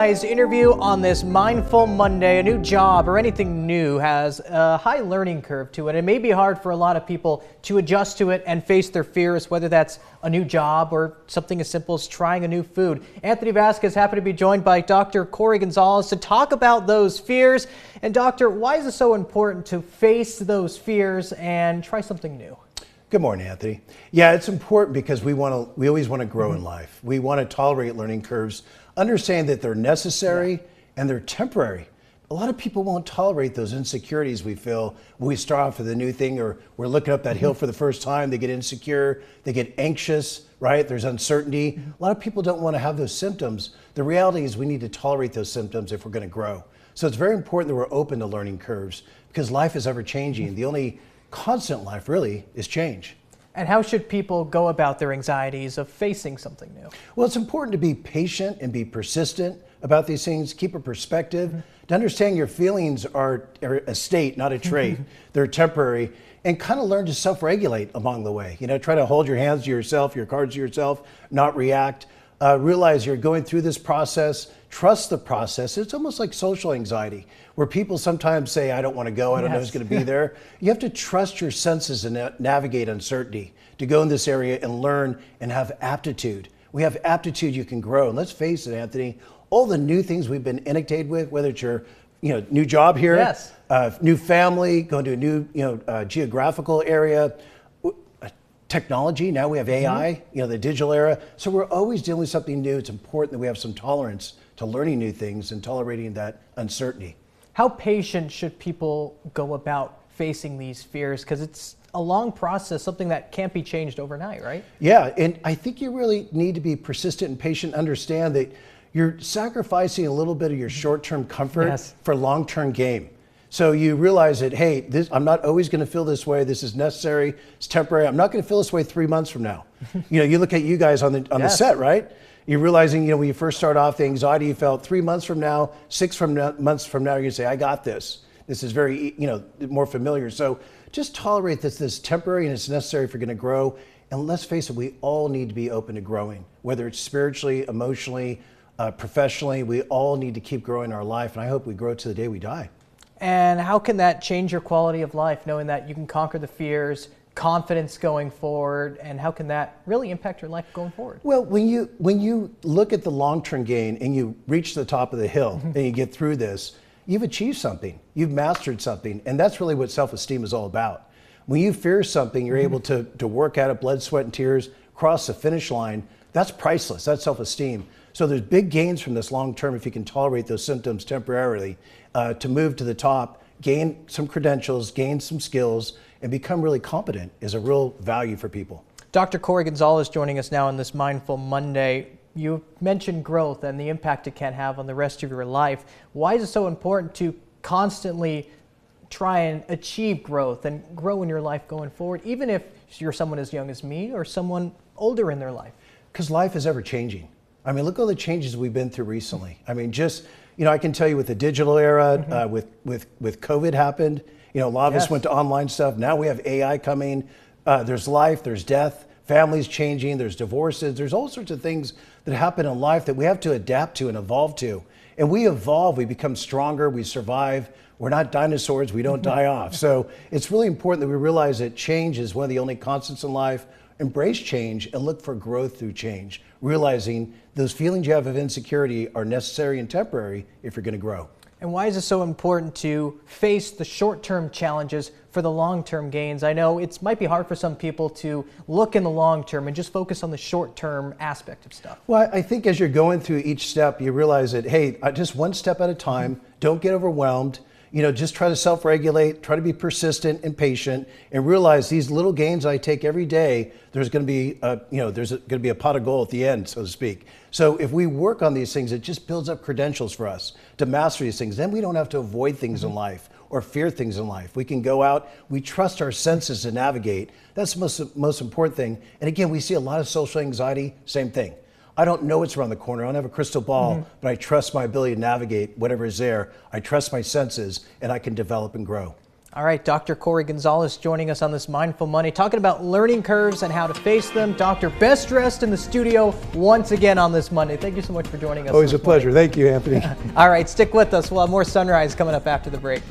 Interview on this Mindful Monday. A new job or anything new has a high learning curve to it. It may be hard for a lot of people to adjust to it and face their fears, whether that's a new job or something as simple as trying a new food. Anthony Vasquez happy to be joined by Dr. Corey Gonzales to talk about those fears. And doctor, why is it so important to face those fears and try something new? Good morning, Anthony. Yeah, it's important because we always want to grow in life. We want to tolerate learning curves, understand that they're necessary and they're temporary. A lot of people won't tolerate those insecurities we feel when we start off with a new thing, or we're looking up that hill for the first time. They get insecure, they get anxious, right? There's uncertainty. A lot of people don't want to have those symptoms. The reality is we need to tolerate those symptoms if we're going to grow. So it's very important that we're open to learning curves because life is ever changing. The only constant life really is change. And how should people go about their anxieties of facing something new? Well, it's important to be patient and be persistent about these things, keep a perspective, to understand your feelings are a state, not a trait. They're temporary, and kind of learn to self-regulate along the way. You know, try to hold your hands to yourself, your cards to yourself, not react. Realize you're going through this process, trust the process. It's almost like social anxiety, where people sometimes say, I don't want to go, I don't know who's going to be there. You have to trust your senses and navigate uncertainty, to go in this area and learn and have aptitude. We have aptitude, you can grow. And let's face it, Anthony, all the new things we've been inundated with, whether it's your new job here, new family, going to a new geographical area, technology, now we have AI, the digital era. So we're always dealing with something new. It's important that we have some tolerance to learning new things and tolerating that uncertainty. How patient should people go about facing these fears? Because it's a long process, something that can't be changed overnight, right? Yeah, and I think you really need to be persistent and patient, understand that you're sacrificing a little bit of your short-term comfort for long-term gain. So you realize that, hey, I'm not always going to feel this way. This is necessary. It's temporary. I'm not going to feel this way 3 months from now. You look at you guys on the set, right? You're realizing, when you first start off, the anxiety you felt 3 months from now, months from now, you're going to say, I got this. This is very, more familiar. So just tolerate this is temporary and it's necessary if you're going to grow. And let's face it, we all need to be open to growing, whether it's spiritually, emotionally, professionally. We all need to keep growing our life. And I hope we grow to the day we die. And how can that change your quality of life, knowing that you can conquer the fears, confidence going forward, and how can that really impact your life going forward? Well, when you look at the long-term gain and you reach the top of the hill and you get through this, you've achieved something, you've mastered something, and that's really what self-esteem is all about. When you fear something, you're able to work at it, blood, sweat, and tears, cross the finish line. That's priceless, that's self-esteem. So there's big gains from this long-term if you can tolerate those symptoms temporarily, to move to the top, gain some credentials, gain some skills, and become really competent is a real value for people. Dr. Corey Gonzales joining us now on this Mindful Monday. You mentioned growth and the impact it can have on the rest of your life. Why is it so important to constantly try and achieve growth and grow in your life going forward, even if you're someone as young as me or someone older in their life? Because life is ever changing. I mean, look at all the changes we've been through recently. I mean, I can tell you with the digital era, with COVID happened, a lot of us went to online stuff. Now we have AI coming. There's life, there's death, families changing, there's divorces. There's all sorts of things that happen in life that we have to adapt to and evolve to. And we evolve, we become stronger, we survive. We're not dinosaurs, we don't die off. So it's really important that we realize that change is one of the only constants in life. Embrace change and look for growth through change, realizing those feelings you have of insecurity are necessary and temporary if you're going to grow. And why is it so important to face the short-term challenges for the long-term gains? I know it might be hard for some people to look in the long term and just focus on the short-term aspect of stuff. Well, I think as you're going through each step, you realize that, hey, just one step at a time, don't get overwhelmed. Just try to self-regulate, try to be persistent and patient, and realize these little gains I take every day, there's going to be, there's going to be a pot of gold at the end, so to speak. So if we work on these things, it just builds up credentials for us to master these things. Then we don't have to avoid things in life or fear things in life. We can go out, we trust our senses to navigate. That's the most important thing. And again, we see a lot of social anxiety, same thing. I don't know what's around the corner. I don't have a crystal ball, but I trust my ability to navigate whatever is there. I trust my senses, and I can develop and grow. All right, Dr. Corey Gonzales joining us on this Mindful Monday, talking about learning curves and how to face them. Doctor, best dressed in the studio once again on this Monday. Thank you so much for joining us. Always a pleasure. Thank you, Anthony. All right, stick with us. We'll have more Sunrise coming up after the break.